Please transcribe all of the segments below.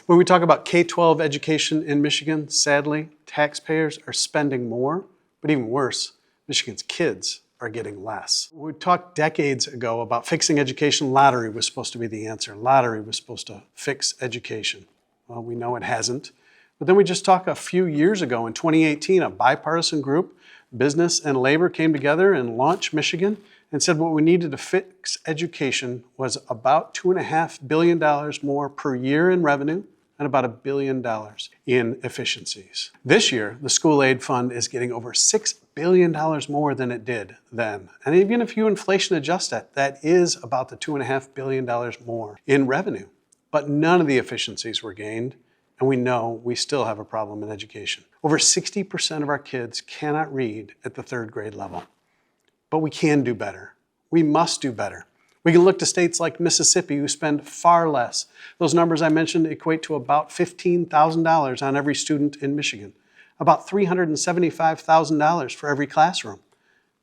When we talk about K-12 education in Michigan, sadly, taxpayers are spending more, but even worse, Michigan's kids are getting less. We talked decades ago about fixing education. Lottery was supposed to be the answer. Lottery was supposed to fix education. Well, we know it hasn't. But then we just talked a few years ago in 2018, a bipartisan group, business and labor, came together and launched Michigan and said what we needed to fix education was about $2.5 billion more per year in revenue and about $1 billion in efficiencies. This year, the school aid fund is getting over $6 billion more than it did then. And even if you inflation adjust that is about the $2.5 billion more in revenue. But none of the efficiencies were gained, and we know we still have a problem in education. Over 60% of our kids cannot read at the 3rd grade level. But we can do better. We must do better. We can look to states like Mississippi who spend far less. Those numbers I mentioned equate to about $15,000 on every student in Michigan, about $375,000 for every classroom.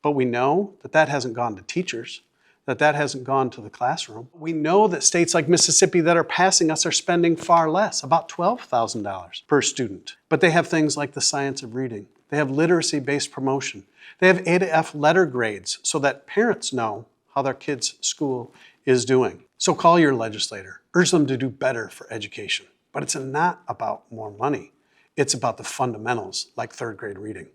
But we know that that hasn't gone to teachers, that hasn't gone to the classroom. We know that states like Mississippi that are passing us are spending far less, about $12,000 per student. But they have things like the science of reading. They have literacy-based promotion. They have A to F letter grades so that parents know how their kids' school is doing. So call your legislator, urge them to do better for education. But it's not about more money. It's about the fundamentals like 3rd grade reading.